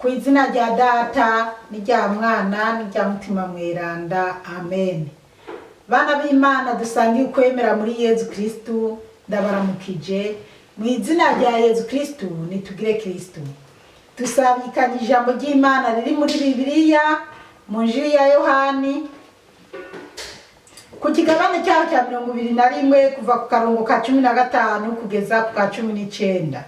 Ku izina rya Data n'irya Mwana n'irya Mutima Mweranda, amen. Bana b'Imana dusangiye ukwemera muri Yezu Kristu, ndabaramukije mu izina rya Yezu Kristu, nitugire Kristu. Dusabikanye ijambo ry'Imana riri muri Bibiliya mu Injili ya Yohani ku kigabane cyaho cya 21 kuva ku karongo ka 15 kugeza ku ka 19.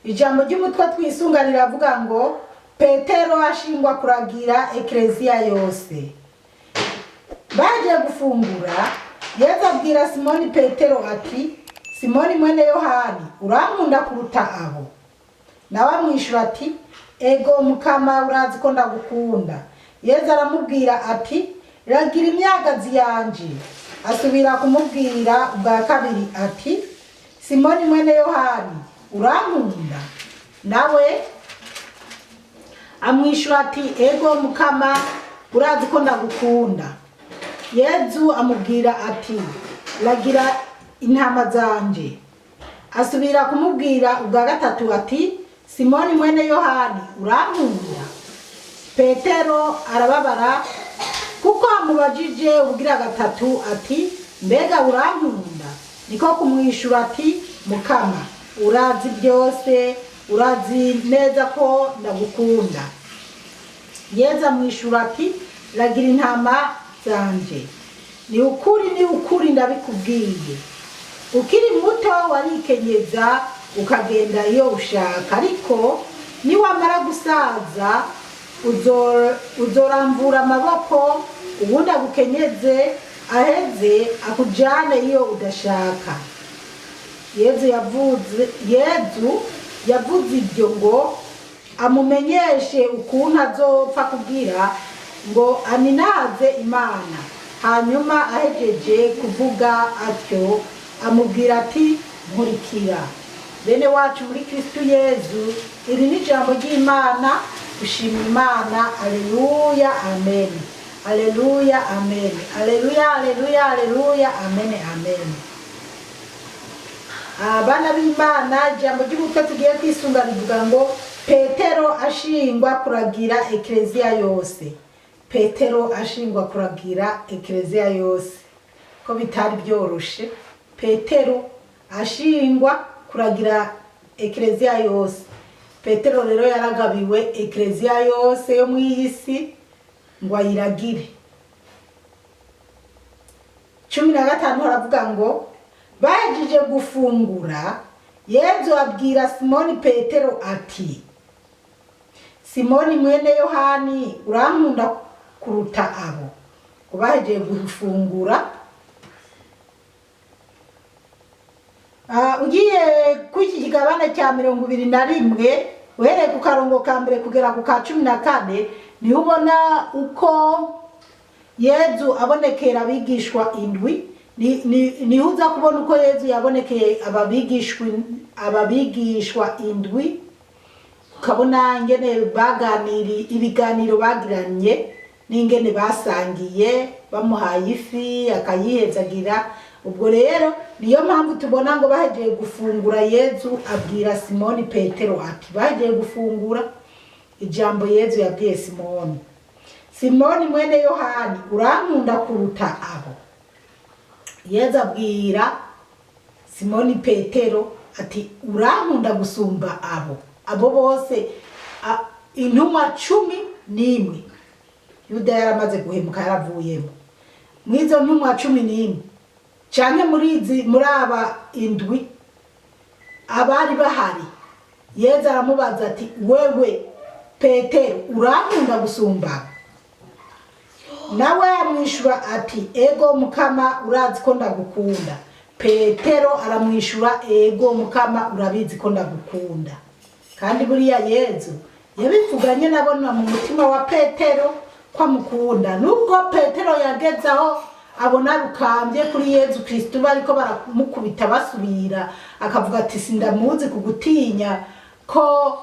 Ijambo ry'umutwe twisunganira avuga ngo Petero ashingwa kuragira ekleziya yose. Baje gufungura, Yesu abwira Simoni Petero ati, Simoni mwene Yohani, urankunda kuruta abo? Nawe amwishura ati, ego Mukama, urazi ko ndagukunda. Yesu aramubwira ati, ragira imyagazi yanje. Asubira kumubwira ubwa kabiri ati, Simoni mwene Yohani, urankunda? Nawe amwishura ati, ego Mukama, urazi ko ndagukunda. Yesu amubwira ati, ragira intama zanje. Asubira kumubwira ubwa gatatu ati, Simoni mwene Yohani, urankunda? Petero arababara kuko amubajije ubugira gatatu ati, mbega urankunda? Niko kumwishura ati, Mukama, urazi byose, urazi neza ko ndagukunda. Yesu amwishura ati, ragira intama zanje. Ni ukuri ndabikubwiye. Ukiri muto warikenyeza ukagenda iyo ushaka, ariko niwamara gusaza uzoramvura amaboko ubundi agukenyeze aheze akujane iyo udashaka. Yesu yavuze ibyo ngo amumenyeshe ukuntu azopfa kugira ngo aninaze Imana. Hanyuma ahejeje kuvuga atyo amubwira ati, nkurikira. Bene wacu muri Kristu Yesu, iri ni ijambo ry'Imana. Ushima Imana. Aleluya, amen. Aleluya, amen. Aleluya, aleluya, aleluya, amen, amen. Abana b'Imana, ijambo ry'ubutwe tugiye kwisunga rivuga ngo Petero ashingwa kuragira ekleziya yose. Petero ashingwa kuragira ekleziya yose. Ko bitari byoroshe. Petero ashingwa kuragira ekleziya yose. Petero rero yaragabiwe ekleziya yose yo mw'isi ngo ayiragire. 15 haravuga ngo bahejeje gufungura, Yesu abwira Simoni Petero ati, Simoni mwene Yohani, urankunda kuruta abo? Bahejeje gufungura. Ugiye kw'iki kigabane cya 21 uhereye ku karongo ka mbere kugera ku ka 14 niho ubona uko Yesu abonekera abigishwa indwi. Niho uza kubona uko Yesu yabonekeye ababigishwa indwi, ukabona ingene baganiriye, ibiganiro bagiranye n'ingene basangiye, bamuhaye ifi akayihezagira. Ubwo rero niyo mpamvu tubona ngo bahejeje gufungura, Yesu abwira Simoni Petero ati, bahejeje gufungura. Ijambo Yesu yabwiye Simoni, Simoni mwene Yohani, urankunda kuruta abo? Yesu abwira Simoni Petero ati, urankunda gusumba abo? Abo bose intumwa 11. Yuda yaramaze guhemuka, yaravuyemo. Mwizo ntumwa 11 canke muri aba indwi abari bahari, Yesu aramubaza ati, wewe Petero, urankunda gusumba? Nawe amwishura ati, ego Mukama, urazi ko ndagukunda. Petero aramwishura, ego Mukama, urabizi ko ndagukunda. Kandi buriya Yesu yabivuganye nabona mu mutima wa Petero ko amukunda. Nubwo Petero yagezaho abona rukambye kuri Yesu Kristu, bariko baramukubita basubira, akavuga ati, sindamuzi kugutinya ko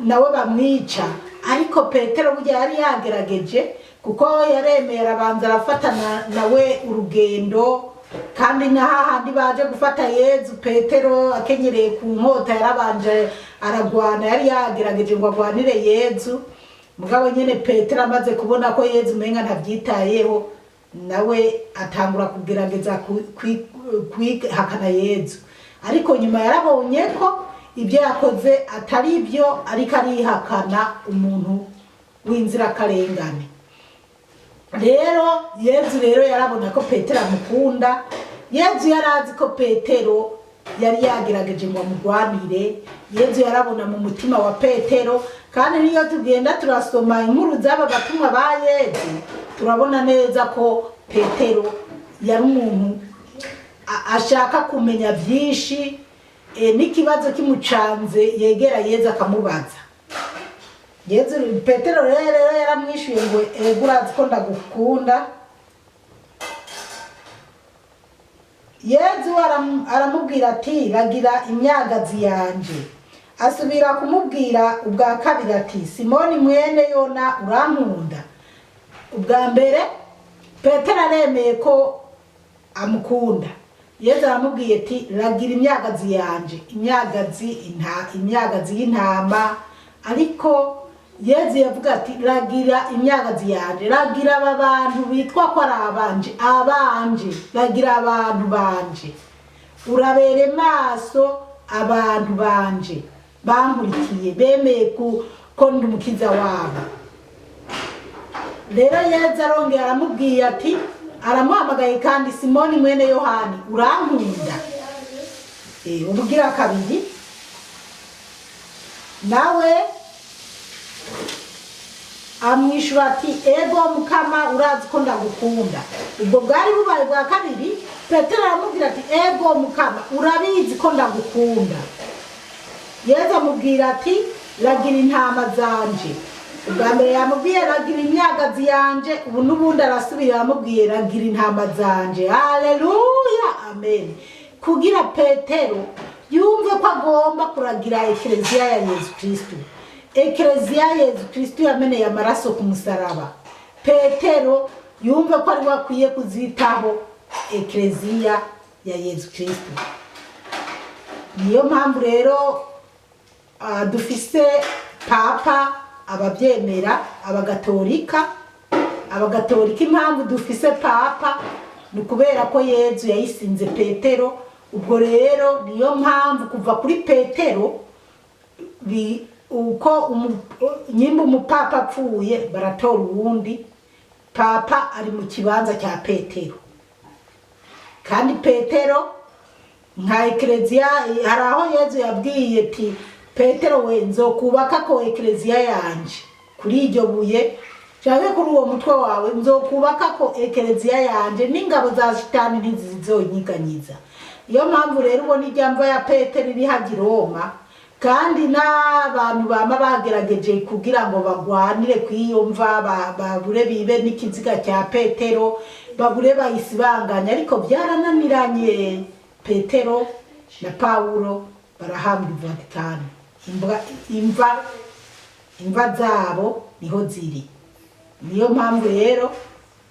nawe bamwica. Ariko Petero burya yari yagerageje, kuko yaremera abanza arafatana nawe urugendo kandi n'ahandi baje gufata Yezu, Petero akenyereye ku nkota yarabanje aragwana, yari yagerageje ngo agwanire Yezu, mugabo nyene Petero amaze kubona ko Yezu umenga ntavyitayeho, nawe atangura kugerageza kwihakana Yezu, ariko nyuma yarabonye ko ibyo yakoze atari byo, ariko arihakana umuntu w'inzirakarengane. Rero Yezu yarabona ko Petero amukunda. Yezu yarazi ko Petero yari yagerageje ngo amugwanire. Yezu yarabona mu mutima wa Petero, kandi niyo tugenda turasoma inkuru z'aba batumwa ba Yezu turabona neza ko Petero yari umuntu ashaka kumenya byinshi, n'ikibazo kimucanze yegera Yezu akamubaza. Petero rero yaramwishuye ngo urazi ko ndagukunda. Yezu aramubwira ati ragira imyagazi yanje. Asubira kumubwira ubwa kabiri ati Simoni mwene Yona urankunda. Ubwa mbere Petero aremeye ko amukunda. Yezu aramubwiye ati ragira imyagazi yanje, imyagazi y'intama. Ariko Yezu yavuga ati ragira imyagazi yanje, ragira aba bantu bitwa ko ari abanje, ragira abantu banje, urabere maso abantu banje bankurikiye bemeye ko ndi umukiza wabo. Rero Yezu arongera aramubwiye ati, aramuhamagaye kandi Simoni mwene Yohani urankunda. Ubugira kabiri nawe amwishura ati ego Mukama urazi ko ndagukunda. Ubwo bwari bubaye bwa kabiri. Petero aramubwira ati ego Mukama urabizi ko ndagukunda. Yezu amubwira ati ragira intama zanje. Ubwa mbere yamubwiye ragira imyagazi yanje, ubu n'ubundi arasubira aramubwiye ragira intama zanje. Haleluya, amen. Kugira Petero yumve ko agomba kuragira ekleziya ya Yezu Kristo. Ekleziya Yezu Kristo yameneye amaraso ku musaraba. Petero yumve ko ari wakwiye kuzitaho ekleziya ya Yezu Kristo. Niyo mpamvu rero dufise papa ababyemera, abagatolika impamvu dufise papa ni kubera ko Yezu yayisinze Petero. Ubwo rero niyo mpamvu kuva kuri Petero uko nyimba umupapa apfuye baratora uwundi papa ari mu kibanza cya Petero. Kandi Petero nka ekleziya, hari aho Yezu yabwiye ati Petero we nzokubaka ko ekleziya yanje kuri iryo buye, cyangwa kuri uwo mutwe wawe nzokubaka ko ekleziya yanje, n'ingabo za shitani ntizizonyiganyiza. Iyo mpamvu rero ubona ijambo ya Petero iri hagira Roma, kandi n'abantu bama bagerageje kugira ngo bagwanire kw'iyo mva babure bibe n'ikiziga cya Petero, babure bayisibanganya, ariko byarananiranye. Petero na Paulo barahambwa i Vatikani. Imva zabo niho ziri. Niyo mpamvu rero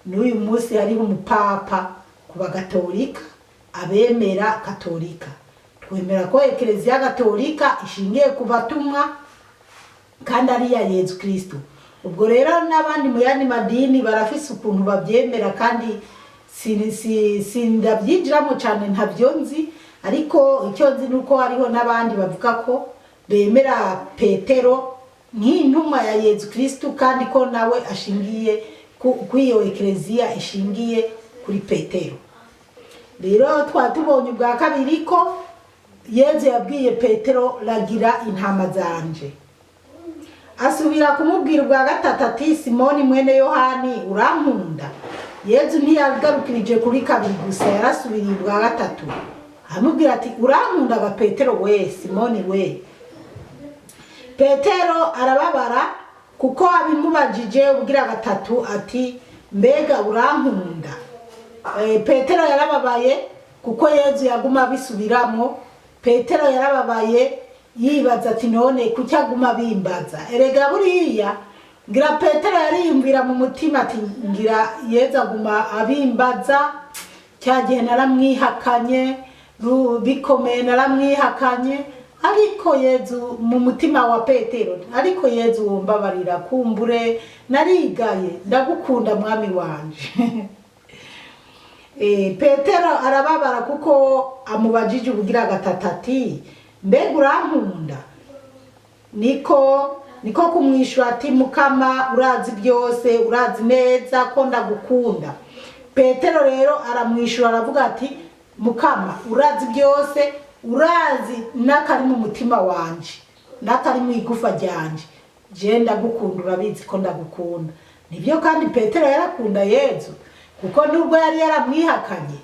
n'uyu munsi hariho umupapa ku bagatolika, abemera katolika. Twemera ko ekleziya gatolika ishingiye ku batumwa kandi ari ya Yezu Kristo. Ubwo rero n'abandi mu yandi madini barafise ukuntu babyemera, kandi sindabyinjiramo cyane ntabyo nzi, ariko icyo nzi nuko hariho n'abandi bavuga ko bemera Petero nk'intumwa ya Yezu Kristo, kandi ko nawe ashingiye kw'iyo ekleziya ishingiye kuri Petero. Rero twatubonye ubwa kabiri ko Yezu yabwiye Petero ragira intama zanje. Asubira kumubwira ubwa gatatu ati Simoni mwene Yohani urankunda. Yezu ntiyagarukirije kuri kabiri gusa, yarasubiriye ubwa gatatu amubwira ati urankunda ga Petero we, Simoni we. Petero arababara kuko abimubajije ubwira gatatu ati mbega urankunda. Petero yarababaye kuko Yezu yaguma bisubiramo. Petero yarababaye yibaza ati none kuki aguma bimbaza. Erega buriya ngira Petero yariyumvira mu mutima ati ngira Yezu aguma abimbaza cya gihe naramwihakanye bikomeye naramwihakanye, ariko Yezu mu mutima wa Petero, ariko Yezu wumbabarira, kumbure narigaye, ndagukunda mwami wanje. Petero arababara kuko amubajije ubugira gatatu ati mbega urankunda? Niko kumwishura ati Mukama urazi byose, urazi neza ko ndagukunda. Petero rero aramwishura aravuga ati Mukama urazi byose, urazi n'akari mu mutima wanje, n'akari mu igufa ryanje, je ndagukunda, urabizi ko ndagukunda. Nibyo kandi Petero yarakunda Yezu, kuko nubwo yari yaramwihakanye,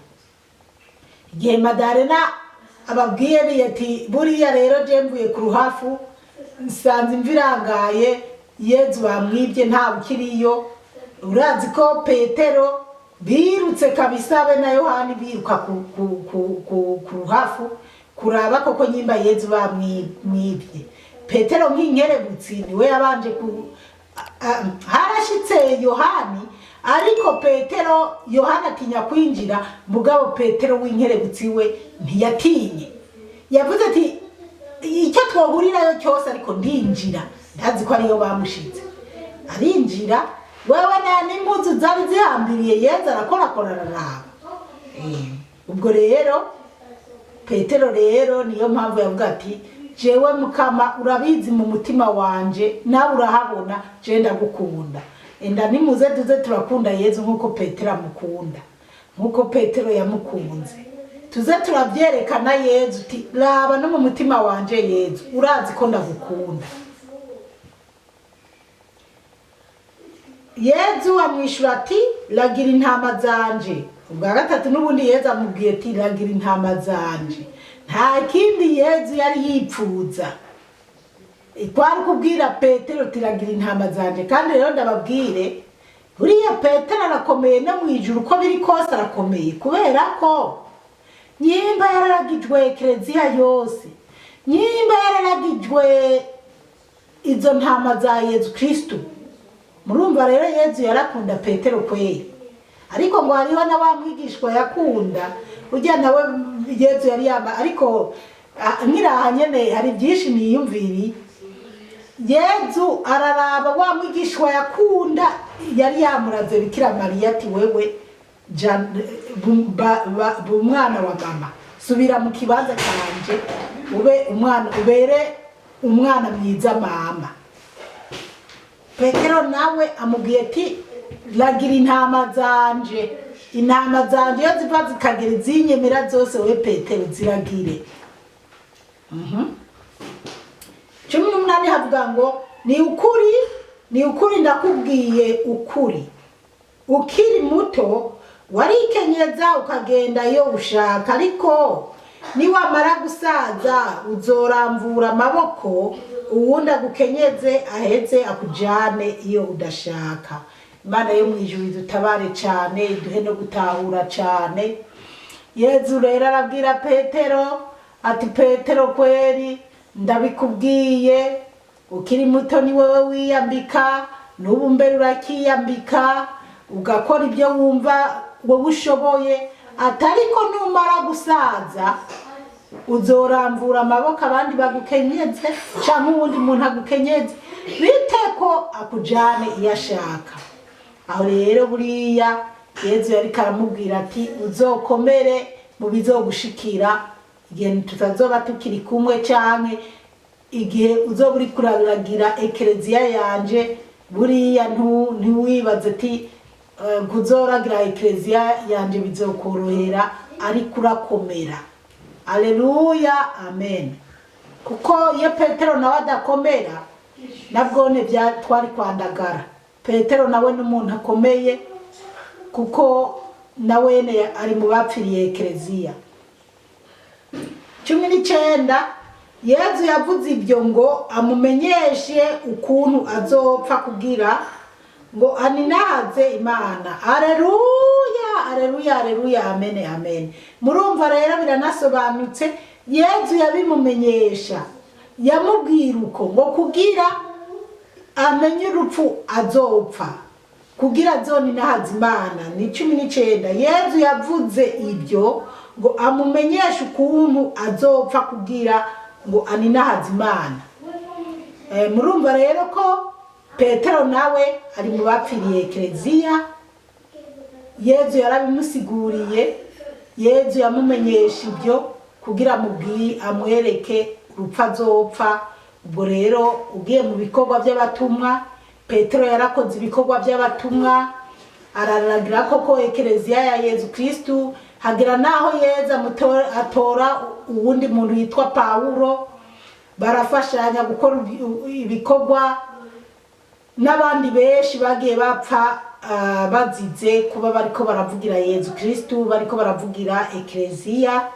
igihe Madarena ababwiye ati buriya rero je mvuye ku ruhafu nsanze imvirangaye, Yezu bamwibye nta ukiriyo, urazi ko Petero birutse kabisa be na Yohani biruka ku ruhafu kuraba koko nyimba Yezu bamwibye. Petero nk'inkerebutsi niwe yabanje harashitse Yohani, ariko Petero Yohana atinya kwinjira, mugabo Petero w'inkerebutsi we ntiyatinye, yavuze ati icyo twohurirayo cyose ariko ndinjira, ndazi ko ariyo bamushize. Arinjira, wewe n'impuzu zari zihambiriye Yezu arakorakora araraba. Ubwo rero Petero rero niyo mpamvu yavuga ati jewe Mukama urabizi mu mutima wanje, nawe urahabona je ndagukunda. Enda nimuze duze turakunda Yezu nkuko Petero amukunda, nkuko Petero yamukunze. Tuze turabyerekana Yezu uti raba no mu mutima wanje Yezu urazi ko ndagukunda. Yezu amwishura ati ragira intama zanje. Ubwa gatatu n'ubundi Yezu amubwiye ati ragira intama zanje. Nta kindi Yezu yari yipfuza, kwari kubwira Petero ati ragira intama zanje. Kandi rero ndababwire buriya Petero arakomeye no mwijuru, uko biri kose arakomeye, kubera ko nyimba yararagijwe Ekleziya yose, nyimba yararagijwe izo ntama za Yezu Kristo. Murumva rero Yezu yarakunda Petero kweli, ariko ngo hariho n'abamwigishwa yakunda, ujya nawe Yezu yari yaba, ariko nkiraha nyene hari byinshi niyumviri. Yezu araraba wa mwigishwa yakunda, yari yamuraze Bikira Mariya ati wewe umwana wa mama, subira mu kibanza canje ubere umwana mwiza mama. Petero nawe amubwiye ati ragira intama zanje. Intama zanje iyo ziva zikagera zinyemera zose, we Petero ziragire. 18 havuga ngo ni ukuri ndakubwiye ukuri, ukiri muto warikenyeza ukagenda iyo ushaka, ariko niwamara gusaza uzoramvura amaboko uwundi agukenyeze aheze akujane iyo udashaka. Imana yo mwijuru idutabare cyane, iduhe no gutahura cyane. Yezu rero arabwira Petero ati Petero kweri ndabikubwiye, ukiri muto ni wewe wiyambika, n'ubu mbere urakiyambika ugakora ibyo wumva wowe ushoboye, atariko numara gusaza uzoramvura amaboko abandi bagukenyeze cyangwa uwundi muntu agukenyeze, biteko akujane iyo ashaka. Aho rero buriya Yezu yari karamubwira ati uzokomere mu bizogushikira, igihe tutazoba tukiri kumwe canke igihe uzoba uri kuraragira Ekleziya yanje, buriya ntiwibaze ati kuzoragira Ekleziya yanje bizokorohera, ariko urakomera. Aleluya, amen. Kuko iyo Petero nawe adakomera nabwone twari kwandagara. Petero nawe n'umuntu akomeye, kuko nawe ari mu bapfiriye Ekleziya. 19 Yezu yavuze ibyo ngo amumenyeshe ukuntu azopfa kugira ngo aninaze Imana. Aleluya, aleluya, aleluya, amen, amen. Murumva rero biranasobanutse, Yezu yabimumenyesha, yamubwira uko ngo kugira amenye urupfu azopfa, kugira zone nahaza Imana ni 19. Yezu yavuze ibyo ngo amumenyeshe ukuntu azopfa kugira ngo aninahaza Imana. Murumva rero ko Petero nawe ari mu bapfiriye ekleziya. Yezu yarabimusiguriye, Yezu yamumenyesha ibyo kugira amwereke urupfa azopfa. Ubwo rero ugiye mu bikorwa by'abatumwa, Petero yarakoze ibikorwa by'abatumwa, araragira koko ekleziya ya Yezu Kristu. Hagira naho Yezu atora uwundi muntu yitwa Paulo, barafashanya gukora ibikorwa, n'abandi benshi bagiye bapfa bazize kuba bariko baravugira Yezu Kristu, bariko baravugira ekleziya.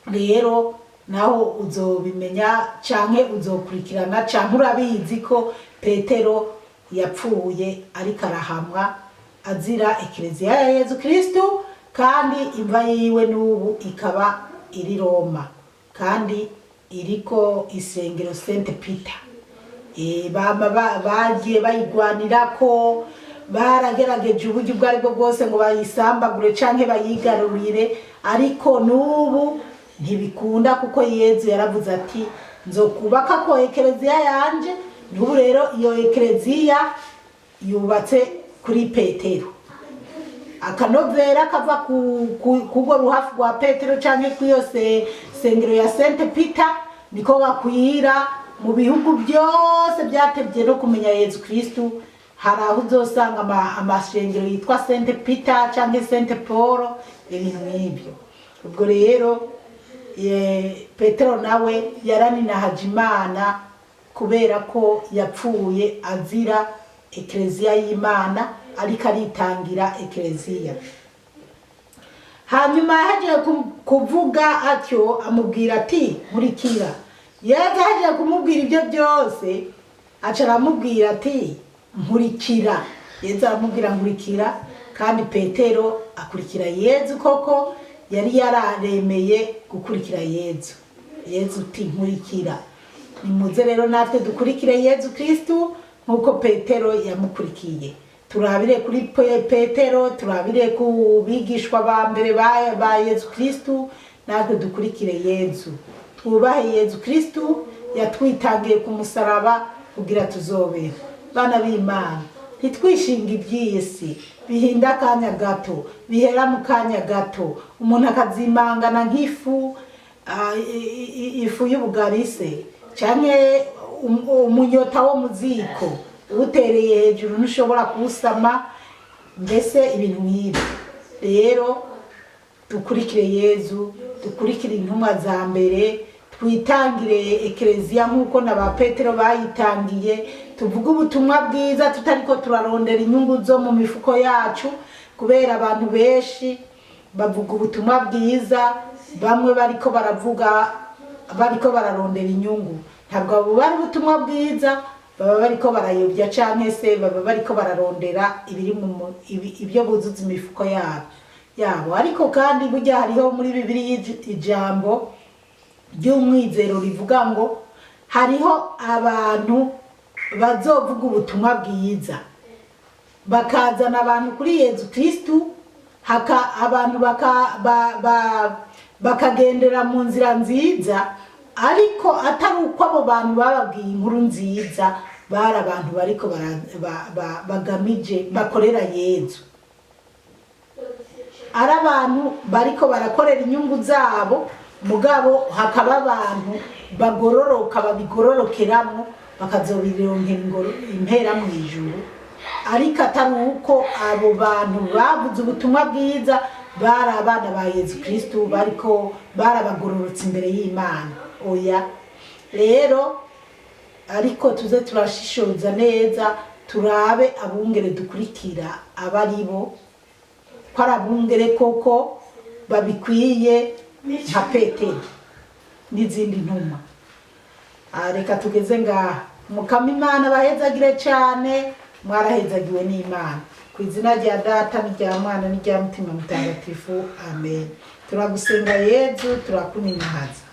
Rero naho uzobimenya canke uzokurikirana canke urabizi ko Petero yapfuye ariko arahamwa azira ekleziya ya Yezu Kristu, kandi imva yiwe n'ubu ikaba iri Roma, kandi iriko isengero Saint Peter. Bagiye bayigwanirako, baragerageje uburyo ubwo aribwo bwose ngo bayisambagure canke bayigarurire, ariko n'ubu ntibikunda kuko Yezu yaravuze ati nzokubaka ko ekleziya yanje. N'ubu rero iyo ekleziya yubatse kuri Petero. Akanovera kava kugo ruhafu rwa Petero canke kuyo sengero ya Saint Peter niko gakwira mu bihugu byose byatevye no kumenya Yezu Kristu. Hari aho uzosanga amashengero yitwa Saint Peter canke Saint Paul, ibintu nk'ibyo. Ubwo rero Petero nawe yaraninahaje Imana kubera ko yapfuye azira ekleziya y'Imana, ariko aritangira ekleziya. Hanyuma yaje kuvuga atyo, amubwira ati nkurikira. Yezu yaje kumubwira ibyo byose, aca aramubwira ati nkurikira. Yezu aramubwira nkurikira, kandi Petero akurikira Yezu. Koko yari yararemeye gukurikira Yezu. Yezu uti nkurikira. Nimuze rero natwe dukurikire Yezu Kristu nkuko Petero yamukurikiye. Turabire kuri Petero, turabire ku bigishwa ba mbere ba Yezu Kristu, natwe dukurikire Yezu. Twubahe Yezu Kristu yatwitangiye ku musaraba kugira tuzobe bana b'Imana. Ntitwishinga iby'isi bihinda akanya gato, bihera mu kanya gato. Umuntu akazimangana nk'ifu ifu y'ubugarise canke umunyota wo muziko utereye hejuru ntushobora kuwusama, mbese ibintu nk'ibyo. Rero dukurikire Yezu, dukurikire intumwa za mbere, twitangire ekleziya nkuko na ba Petero bayitangiye. Tuvuga ubutumwa bwiza tutariko turarondera inyungu zo mu mifuko yacu, kubera abantu benshi bavuga ubutumwa bwiza, bamwe bariko bararondera inyungu. Ntabwo abo bari ubutumwa bwiza, baba bariko barayobya canke se baba bariko bararondera ibyo buzuza imifuko yabo. Ariko kandi burya hariho muri Bibiliya ijambo ry'umwizero rivuga ngo hariho abantu bazovuga ubutumwa bwiza, bakazana abantu kuri Yezu Kristu, abantu bakagendera mu nzira nziza, ariko atari uko abo bantu bababwiye inkuru nziza, bari abantu bariko bagamije bakorera Yezu. Ari abantu bariko barakorera inyungu zabo, mugabo hakaba abantu bagororoka babigororokeramo bakazobironkera impera mu ijuru. Ariko atari uko abo bantu bavuze ubutumwa bwiza bari abana ba Yezu Kristu, barabagororotse imbere y'Imana. Oya. Rero ariko tuze turashishoza neza, turabe abungere dukurikira abaribo, ko ari abungere koko babikwiye nka Petero n'izindi ntumwa. Reka tugeze ngaha. Mukama Imana bahezagire cyane, mwarahezagiwe n'Imana. Ku izina rya Data n'irya Mwana n'irya Mutima Mutagatifu. Amen. Turagusenga Yezu, turakuninahaza.